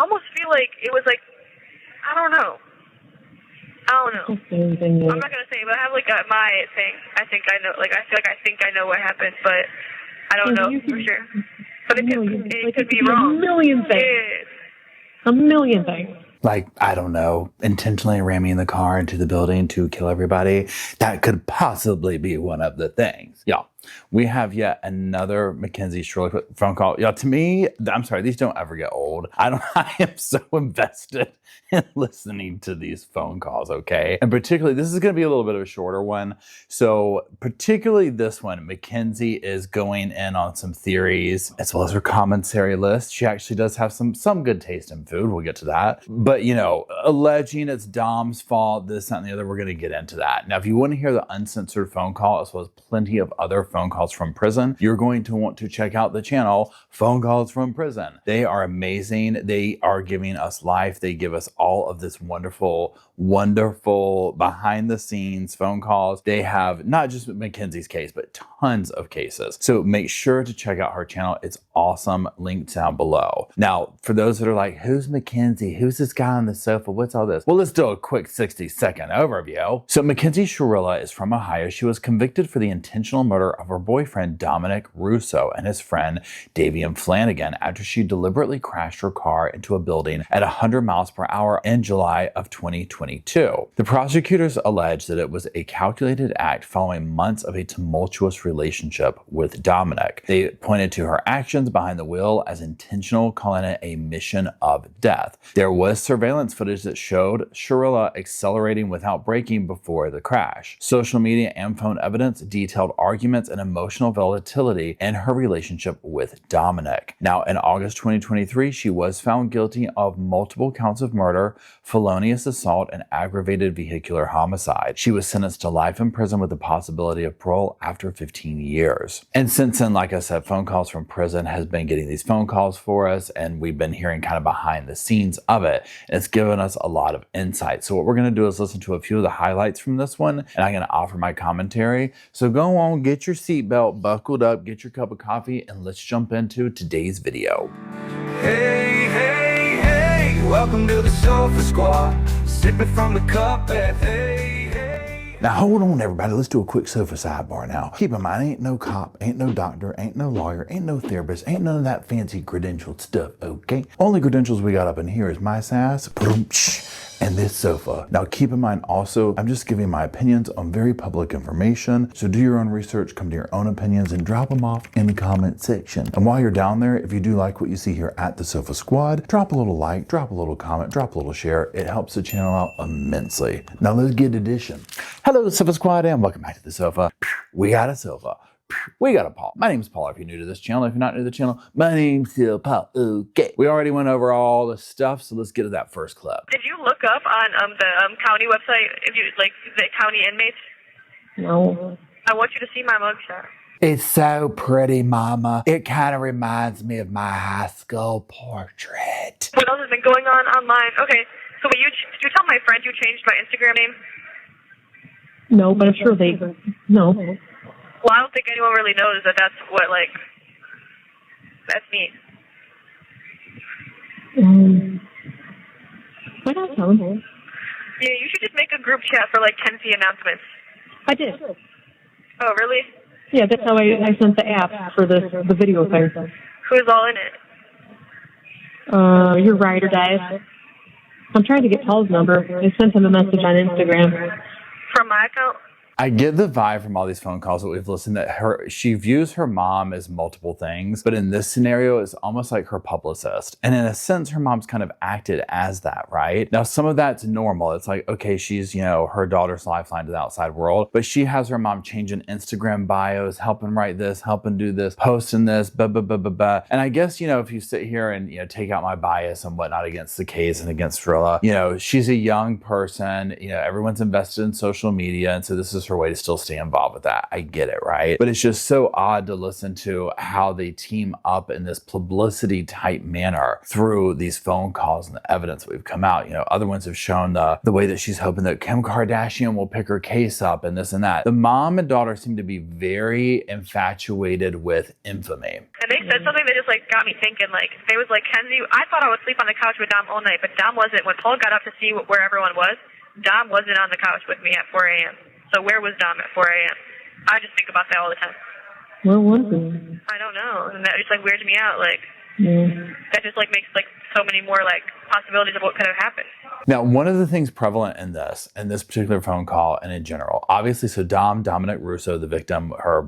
I almost feel like it was like, I don't know. I'm not gonna say, but I have like my thing. I think I know. Like I feel like I think I know what happened, but I don't know for sure. But it could be wrong. A million things. Like, I don't know, intentionally ramming the car into the building to kill everybody. That could possibly be one of the things. Yeah. We have yet another Mackenzie Shirilla phone call. Yeah, to me, I'm sorry, these don't ever get old. I am so invested in listening to these phone calls, okay? And particularly, this is going to be a little bit of a shorter one. So particularly this one, Mackenzie is going in on some theories as well as her commentary list. She actually does have some good taste in food. We'll get to that. But, you know, alleging it's Dom's fault, this, that, and the other, we're going to get into that. Now, if you want to hear the uncensored phone call, as well as plenty of other phone calls from prison, you're going to want to check out the channel Phone Calls from Prison. They are amazing. They are giving us life. They give us all of this wonderful behind the scenes phone calls. They have not just Mackenzie's case, but tons of cases. So make sure to check out her channel. It's awesome. Link down below. Now, for those that are like, who's Mackenzie? Who's this guy on the sofa? What's all this? Well, let's do a quick 60-second overview. So Mackenzie Shirilla is from Ohio. She was convicted for the intentional murder of her boyfriend, Dominic Russo, and his friend, Davian Flanagan, after she deliberately crashed her car into a building at 100 miles per hour in July of 2022. The prosecutors alleged that it was a calculated act following months of a tumultuous relationship with Dominic. They pointed to her actions behind the wheel as intentional, calling it a mission of death. There was surveillance footage that showed Shirilla accelerating without braking before the crash. Social media and phone evidence detailed arguments and emotional volatility in her relationship with Dominic. Now, in August 2023, she was found guilty of multiple counts of murder, felonious assault, and aggravated vehicular homicide. She was sentenced to life in prison with the possibility of parole after 15 years. And since then, like I said, Phone Calls from Prison has been getting these phone calls for us, and we've been hearing kind of behind the scenes of it. And it's given us a lot of insight. So what we're going to do is listen to a few of the highlights from this one, and I'm going to offer my commentary. So go on, get your seatbelt buckled up, get your cup of coffee, and let's jump into today's video. Hey, hey, hey, welcome to the Sofa Squad, sipping from the cup at hey, hey. Now hold on everybody, let's do a quick sofa sidebar now. Keep in mind, ain't no cop, ain't no doctor, ain't no lawyer, ain't no therapist, ain't none of that fancy credentialed stuff, okay? Only credentials we got up in here is my sass, and this sofa. Now keep in mind also, I'm just giving my opinions on very public information, so do your own research, come to your own opinions, and drop them off in the comment section. And while you're down there, if you do like what you see here at the Sofa Squad, drop a little like, drop a little comment, drop a little share. It helps the channel out immensely. Now let's get edition. Hello Sofa Squad and welcome back to the sofa. We got a sofa. We got a Paul. My name's Paul if you're new to this channel. If you're not new to the channel, my name's still Paul. Okay. We already went over all the stuff, so let's get to that first clip. Did you look up on the county website if you like the county inmates? No. I want you to see my mugshot. It's so pretty, Mama. It kind of reminds me of my high school portrait. What else has been going on online? Okay, so did you tell my friend you changed my Instagram name? No, but I'm sure they no. Well, I don't think anyone really knows that that's me. Why not tell them? Yeah, you should just make a group chat for like Kenzie announcements. I did. Oh, really? Yeah, that's how I sent the app for the video thing. Who's all in it? Your ride or die. I'm trying to get Paul's number. I sent him a message on Instagram. From my account? I get the vibe from all these phone calls that we've listened that she views her mom as multiple things, but in this scenario, it's almost like her publicist. And in a sense, her mom's kind of acted as that, right? Now, some of that's normal. It's like, okay, she's, you know, her daughter's lifeline to the outside world, but she has her mom changing Instagram bios, helping write this, helping do this, posting this, blah, blah, blah, blah, blah. And I guess, you know, if you sit here and, you know, take out my bias and whatnot against the case and against Shirilla, you know, she's a young person, you know, everyone's invested in social media. And so this is her way to still stay involved with that. I get it, right? But it's just so odd to listen to how they team up in this publicity type manner through these phone calls and the evidence that we've come out. You know, other ones have shown the way that she's hoping that Kim Kardashian will pick her case up and this and that. The mom and daughter seem to be very infatuated with Infamy. And they said something that just like got me thinking. Like they was like, Kenzie, I thought I would sleep on the couch with Dom all night, but Dom wasn't. When Paul got up to see where everyone was, Dom wasn't on the couch with me at 4 a.m. So where was Dom at 4 a.m.? I just think about that all the time. Where was he? I don't know, and that just like weirds me out. Like Yeah. that just like makes like so many more like possibilities of what could have happened. Now, one of the things prevalent in this particular phone call and in general, obviously, so Dominic Russo, the victim, her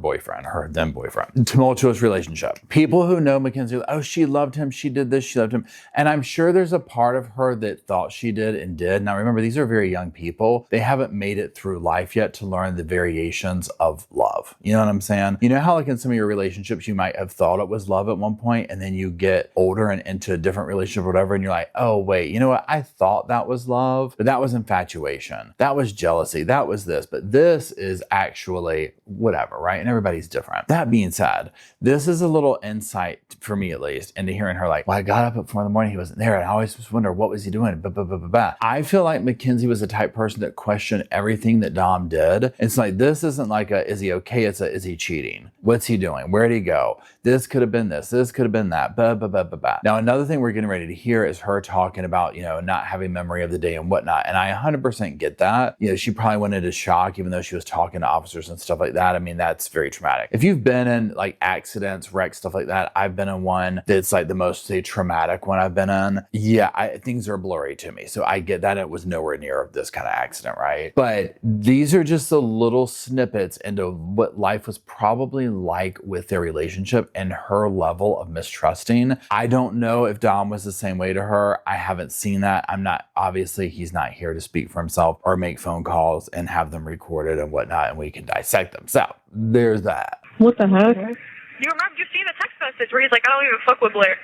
then boyfriend, tumultuous relationship. People who know Mackenzie, oh, she loved him, she did this, she loved him. And I'm sure there's a part of her that thought she did and did. Now, remember, these are very young people. They haven't made it through life yet to learn the variations of love. You know what I'm saying? You know how like in some of your relationships, you might have thought it was love at one point, and then you get older and into a different relationship or whatever, and you're like, oh, wait, you know what? I thought that was love, but that was infatuation. That was jealousy. That was this, but this is actually whatever, right? And everybody's different. That being said, this is a little insight for me, at least, into hearing her like, well, I got up at 4 a.m, he wasn't there, and I always just wonder, what was he doing? Blah, blah, blah, blah, blah. I feel like Mackenzie was the type person that questioned everything that Dom did. It's like, this isn't like a, is he okay? It's a, is he cheating? What's he doing? Where'd he go? This could have been this could have been that, blah, blah, blah, blah, blah. Now, another thing we're getting ready to hear is her talking about, you know, not having memory of the day and whatnot. And I 100% get that. You know, she probably went into shock, even though she was talking to officers and stuff like that. I mean, that's very traumatic. If you've been in like accidents, wrecks, stuff like that, I've been in one that's like the most, say, traumatic one I've been in. Yeah, things are blurry to me. So I get that it was nowhere near this kind of accident, right? But these are just the little snippets into what life was probably like with their relationship and her level of mistrusting. I don't know if Dom was the same way to her. I haven't seen that. I'm not, obviously, he's not here to speak for himself or make phone calls and have them recorded and whatnot, and we can dissect them. So there's that. What the heck? You've seen the text message where he's like, I don't even fuck with Blair.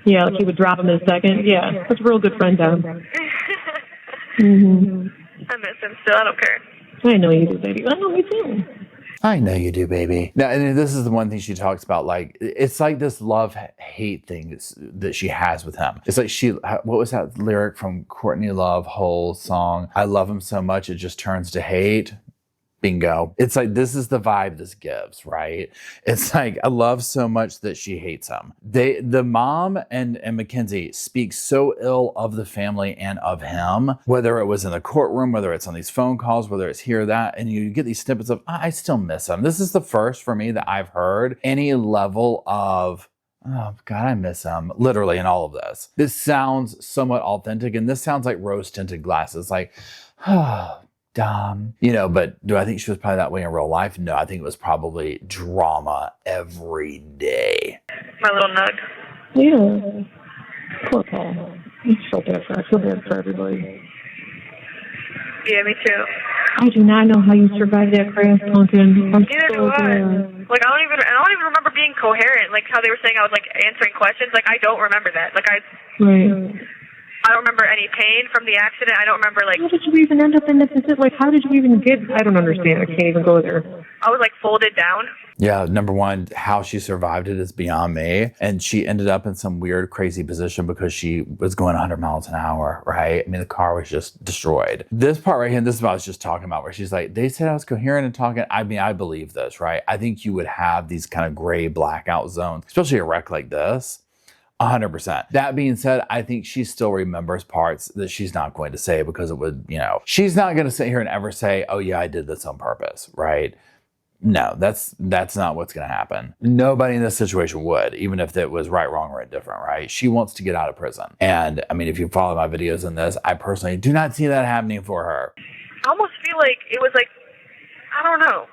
Yeah, like he would drop him in a second. Yeah, that's a real good friend, Dom. Mm-hmm. I miss him still. I don't care. I know you do, baby. I know me too. I know you do, baby. Now, and this is the one thing she talks about, like, it's like this love-hate thing that she has with him. It's like what was that lyric from Courtney Love whole song? I love him so much, it just turns to hate. Bingo. It's like, this is the vibe this gives, right? It's like, I love so much that she hates him. The mom and Mackenzie speak so ill of the family and of him, whether it was in the courtroom, whether it's on these phone calls, whether it's here or that, and you get these snippets of, I still miss him. This is the first for me that I've heard any level of, oh, God, I miss him, literally, in all of this. This sounds somewhat authentic, and this sounds like rose-tinted glasses, like, oh, Dom. You know, but do I think she was probably that way in real life? No, I think it was probably drama every day. My little nug. Yeah. Poor Paul. I feel bad for everybody. Yeah, me too. I do not know how you survived that crash, Pumpkin. I'm Neither so do I. glad. Like, I don't even remember being coherent. Like how they were saying I was like answering questions. Like, I don't remember that. Like Right. I don't remember any pain from the accident. I don't remember, like... How did you even end up in this? Like, how did you even get... I don't understand. I can't even go there. I was, like, folded down. Yeah, number one, how she survived it is beyond me. And she ended up in some weird, crazy position because she was going 100 miles an hour, right? I mean, the car was just destroyed. This part right here, and this is what I was just talking about, where she's like, they said I was coherent and talking. I mean, I believe this, right? I think you would have these kind of gray blackout zones, especially a wreck like this. 100%. That being said, I think she still remembers parts that she's not going to say because it would, you know, she's not going to sit here and ever say, oh yeah, I did this on purpose, right? No, that's not what's going to happen. Nobody in this situation would, even if it was right, wrong, or indifferent, right? She wants to get out of prison. And I mean, if you follow my videos in this, I personally do not see that happening for her. I almost feel like it was like, I don't know.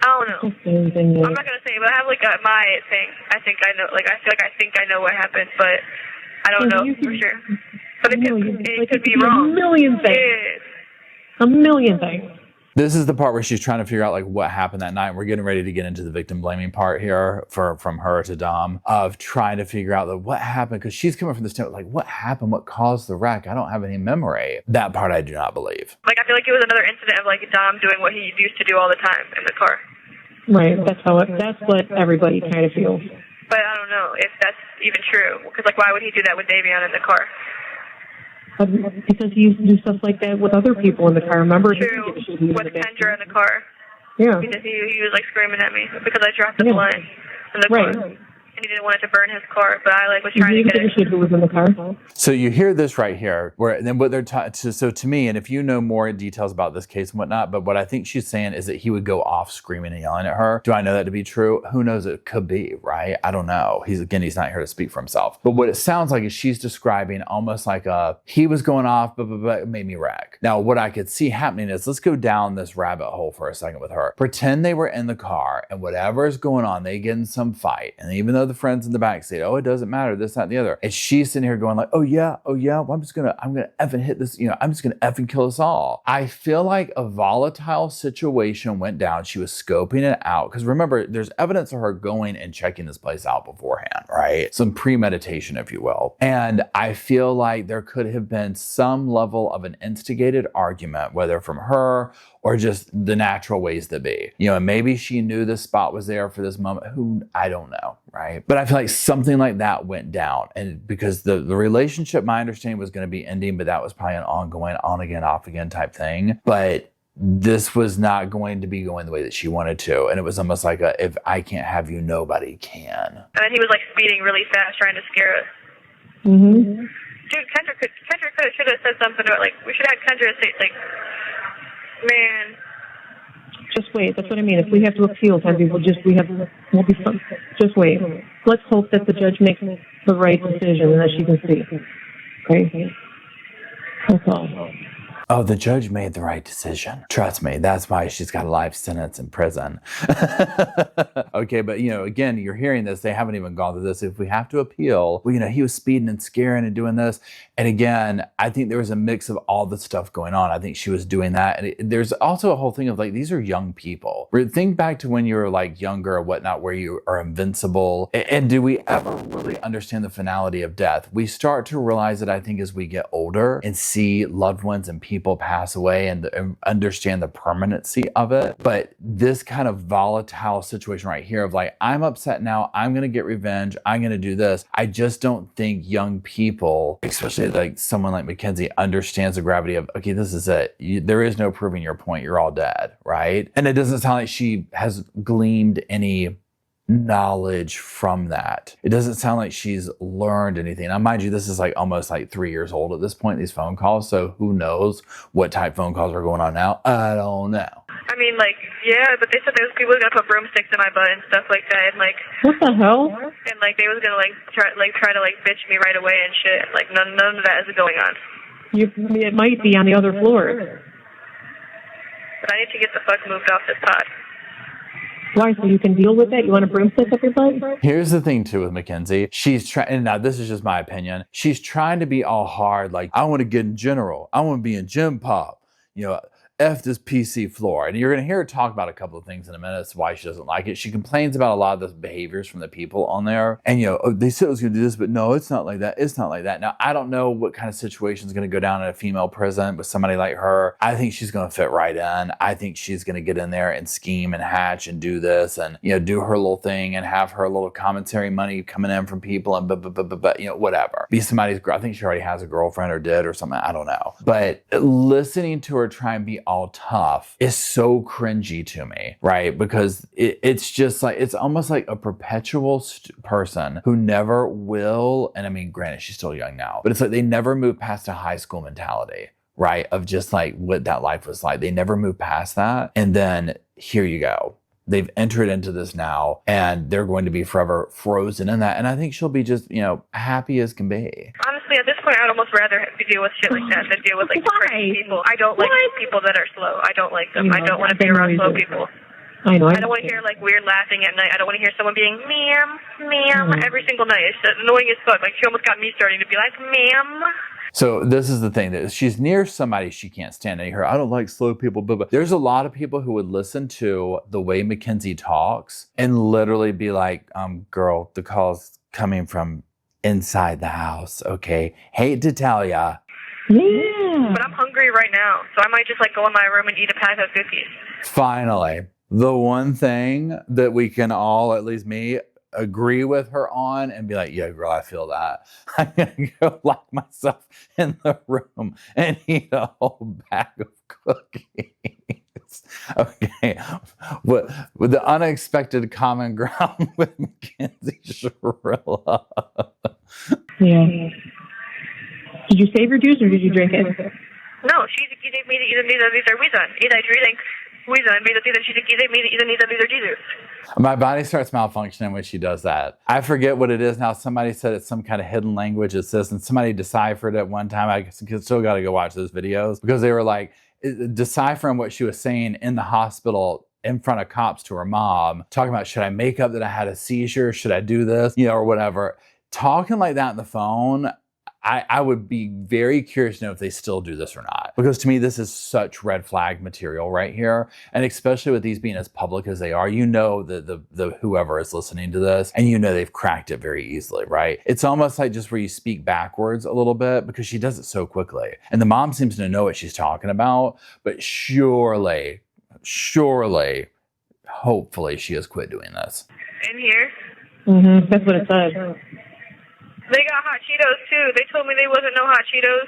I'm not gonna say, but I have like my thing. I think I know. Like I feel like I think I know what happened, but I don't know for sure. But it could be wrong. A million things. A million things. This is the part where she's trying to figure out like what happened that night. We're getting ready to get into the victim blaming part here from her to Dom of trying to figure out what happened, because she's coming from the standpoint like, what happened? What caused the wreck? I don't have any memory. That part I do not believe. Like, I feel like it was another incident of like Dom doing what he used to do all the time in the car. Right. That's what everybody kind of feels. But I don't know if that's even true, because like, why would he do that with Davion in the car? Because he used to do stuff like that with other people in the car. Remember? True. With Kendra in the car. Yeah. Because he was like screaming at me because I dropped the blunt in the car. And he didn't want it to burn his car, but I like was trying to get it. Who was in the car? So you hear this right here, where then what they're so to me, and if you know more details about this case and whatnot, but what I think she's saying is that he would go off screaming and yelling at her. Do I know that to be true? Who knows? It could be, right? I don't know. He's not here to speak for himself. But what it sounds like is she's describing almost like he was going off, but it made me wreck. Now, what I could see happening is, let's go down this rabbit hole for a second with her. Pretend they were in the car, and whatever is going on, they get in some fight, and even though the friends in the back say, oh, it doesn't matter, this, that, and the other. And she's sitting here going like, oh yeah, well, I'm gonna effing hit this, I'm just gonna effing kill us all. I feel like a volatile situation went down. She was scoping it out. Because remember, there's evidence of her going and checking this place out beforehand, right? Some premeditation, if you will. And I feel like there could have been some level of an instigated argument, whether from her or just the natural ways that be. And maybe she knew this spot was there for this moment. I don't know, right? But I feel like something like that went down. And because the relationship, my understanding, was gonna be ending, but that was probably an ongoing, on again, off again type thing. But this was not going to be going the way that she wanted to. And it was almost like if I can't have you, nobody can. And then he was like speeding really fast trying to scare us. Mm-hmm. Dude, Kendra should have said something about, like, we should have Kendra say, like, man. Just wait. That's what I mean. If we have to appeal, we'll be fun. Just wait. Let's hope that the judge makes the right decision and that she can see. Okay? That's all. Oh, the judge made the right decision. Trust me, that's why she's got a life sentence in prison. Okay, but again, you're hearing this. They haven't even gone through this. If we have to appeal, well, he was speeding and scaring and doing this. And again, I think there was a mix of all the stuff going on. I think she was doing that. And there's also a whole thing of like, these are young people. Think back to when you were like younger or whatnot, where you are invincible. And do we ever really understand the finality of death? We start to realize it, I think, as we get older and see loved ones and people pass away and understand the permanency of it. But this kind of volatile situation right here of like, I'm upset now, I'm going to get revenge, I'm going to do this. I just don't think young people, especially like someone like Mackenzie, understands the gravity of, okay, this is it. There is no proving your point. You're all dead, right? And it doesn't sound like she has gleaned any knowledge from that. It doesn't sound like she's learned anything. Now, mind you, this is like almost like 3 years old at this point, these phone calls. So who knows what type phone calls are going on now? I don't know. I mean, like, yeah, but they said there was people gonna put broomsticks in my butt and stuff like that, and like, what the hell? And like they was gonna try to bitch me right away and shit. Like none of that is going on. It might be on the other floor. But I need to get the fuck moved off this pod. Why? So you can deal with that? You want a broomstick up your butt? Here's the thing too with Mackenzie. She's trying, and now this is just my opinion. She's trying to be all hard. Like, I want to get in general. I want to be in gym pop. F this PC floor. And you're going to hear her talk about a couple of things in a minute. That's why she doesn't like it. She complains about a lot of the behaviors from the people on there. And, they said it was going to do this, but no, it's not like that. It's not like that. Now, I don't know what kind of situation is going to go down in a female prison with somebody like her. I think she's going to fit right in. I think she's going to get in there and scheme and hatch and do this and, do her little thing and have her little commentary money coming in from people and whatever. Be somebody's girl. I think she already has a girlfriend or did or something. I don't know. But listening to her try and be all tough is so cringy to me, right? Because it's just like, it's almost like a perpetual person who never will, and I mean, granted, she's still young now, but it's like they never move past a high school mentality, right? Of just like what that life was like. They never move past that. And then here you go. They've entered into this now and they're going to be forever frozen in that. And I think she'll be just, happy as can be. Honestly, at this point, I'd almost rather deal with shit like that than deal with like crazy people. I don't like people that are slow. I don't like them. I don't want to be around slow people. I know. I don't want to hear like weird laughing at night. I don't want to hear someone being ma'am every single night. It's annoying as fuck. Like she almost got me starting to be like ma'am. So this is the thing, that she's near somebody she can't stand. And you hear, I don't like slow people, but there's a lot of people who would listen to the way Mackenzie talks and literally be like, girl, the call's coming from inside the house. Okay. Hate to tell ya. Yeah. But I'm hungry right now, so I might just like go in my room and eat a pack of cookies. Finally, the one thing that we can all, at least me, agree with her on and be like, yeah, girl, I feel that. I'm gonna go lock myself in the room and eat a whole bag of cookies. Okay, with the unexpected common ground with Mackenzie Shirilla. Yeah. Did you save your juice or did you drink it? No, she gave me the reason. My body starts malfunctioning when she does that. I forget what it is now. Somebody said it's some kind of hidden language. It's this, and somebody deciphered it one time. I still got to go watch those videos because they were like deciphering what she was saying in the hospital in front of cops to her mom, talking about, should I make up that I had a seizure? Should I do this? You know, or whatever. Talking like that on the phone, I would be very curious to know if they still do this or not. Because to me, this is such red flag material right here. And especially with these being as public as they are, you know that the whoever is listening to this, and you know they've cracked it very easily, right? It's almost like just where you speak backwards a little bit because she does it so quickly. And the mom seems to know what she's talking about, but surely, hopefully she has quit doing this. In here? Mm-hmm. That's what it said. They got hot Cheetos too. They told me they wasn't no hot Cheetos.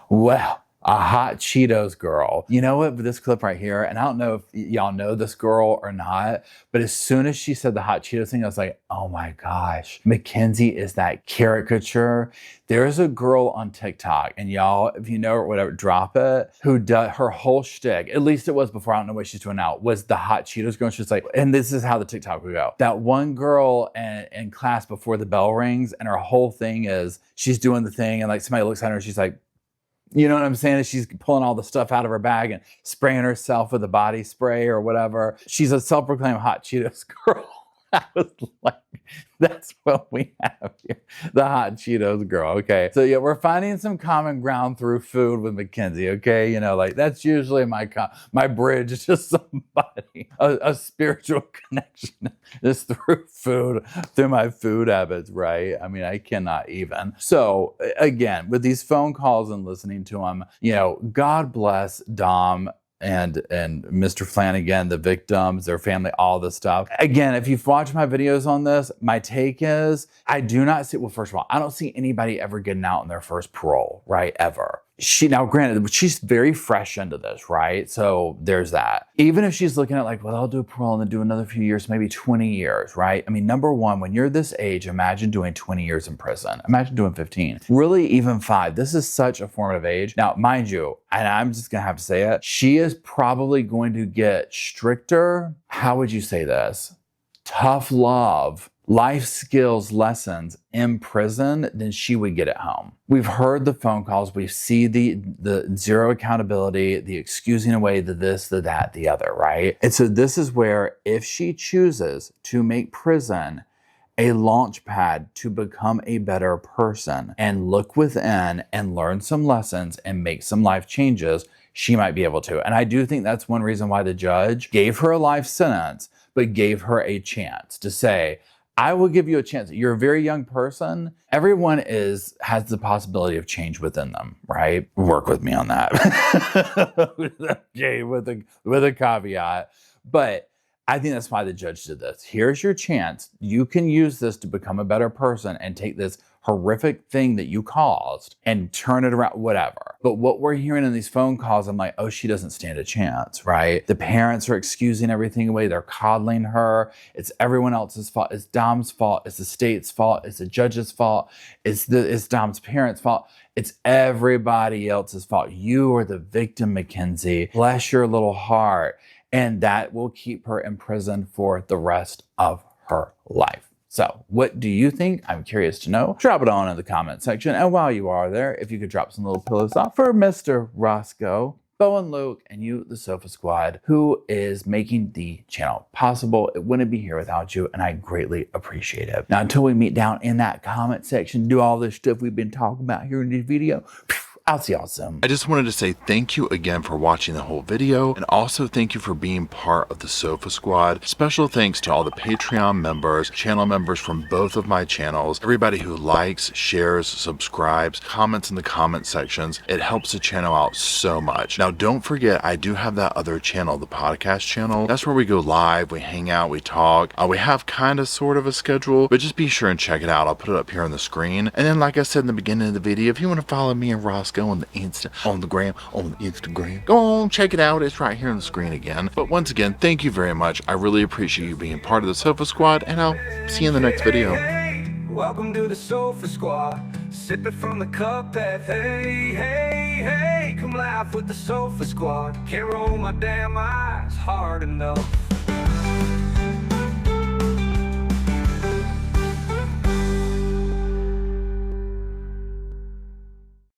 Well, a hot Cheetos girl. You know what, with this clip right here, and I don't know if y'all know this girl or not, but as soon as she said the hot Cheetos thing, I was like, oh my gosh, Mackenzie is that caricature. There's a girl on TikTok, and y'all, if you know or whatever, drop it, who does her whole shtick, at least it was before, I don't know what she's doing now, was the hot Cheetos girl. She's like, and this is how the TikTok would go. That one girl in class before the bell rings, and her whole thing is she's doing the thing, and like somebody looks at her and she's like, you know what I'm saying? She's pulling all the stuff out of her bag and spraying herself with a body spray or whatever. She's a self-proclaimed hot Cheetos girl. I was like, that's what we have here. The hot Cheetos girl. Okay. So yeah, we're finding some common ground through food with Mackenzie. Okay. You know, like that's usually my bridge to somebody, a spiritual connection is through food, through my food habits. Right. I mean, I cannot even. So again, with these phone calls and listening to them, you know, God bless Dom and Mr. Flanagan, the victims, their family, all this stuff. Again, if you've watched my videos on this, my take is I do not see, well, first of all, I don't see anybody ever getting out in their first parole, right? Ever. Now granted, she's very fresh into this, right? So there's that. Even if she's looking at like, well, I'll do parole and then do another few years, maybe 20 years, right? I mean, number one, when you're this age, imagine doing 20 years in prison. Imagine doing 15. Really, even 5. This is such a formative age. Now, mind you, and I'm just gonna have to say it, she is probably going to get stricter. How would you say this? Tough love, life skills lessons in prison than she would get at home. We've heard the phone calls. We see the zero accountability, the excusing away, the this, the that, the other, right? And so this is where if she chooses to make prison a launch pad to become a better person and look within and learn some lessons and make some life changes, she might be able to. And I do think that's one reason why the judge gave her a life sentence, but gave her a chance to say, I will give you a chance. You're a very young person. Everyone has the possibility of change within them, right? Work with me on that. Okay, with a caveat. But I think that's why the judge did this. Here's your chance. You can use this to become a better person and take this horrific thing that you caused and turn it around, whatever. But what we're hearing in these phone calls, I'm like, oh, she doesn't stand a chance, right? The parents are excusing everything away. They're coddling her. It's everyone else's fault. It's Dom's fault. It's the state's fault. It's the judge's fault. It's Dom's parents' fault. It's everybody else's fault. You are the victim, Mackenzie. Bless your little heart. And that will keep her in prison for the rest of her life. So what do you think? I'm curious to know. Drop it on in the comment section. And while you are there, if you could drop some little pillows off for Mr. Roscoe, Bo and Luke, and you, the Sofa Squad, who is making the channel possible. It wouldn't be here without you, and I greatly appreciate it. Now, until we meet down in that comment section, do all this stuff we've been talking about here in this video, I'll see y'all soon. I just wanted to say thank you again for watching the whole video, and also thank you for being part of the Sofa Squad. Special thanks to all the Patreon members, channel members from both of my channels, everybody who likes, shares, subscribes, comments in the comment sections. It helps the channel out so much. Now, don't forget, I do have that other channel, the podcast channel. That's where we go live, we hang out, we talk. We have kind of sort of a schedule, but just be sure and check it out. I'll put it up here on the screen. And then, like I said in the beginning of the video, if you want to follow me and Roscoe on the Instagram, go on, check it out. It's right here on the screen again. But once again, thank you very much. I really appreciate you being part of the Sofa Squad, and I'll see you in the next video. Welcome to the Sofa Squad, sipping from the cup that hey, come laugh with the Sofa Squad. Can't roll my damn eyes hard enough.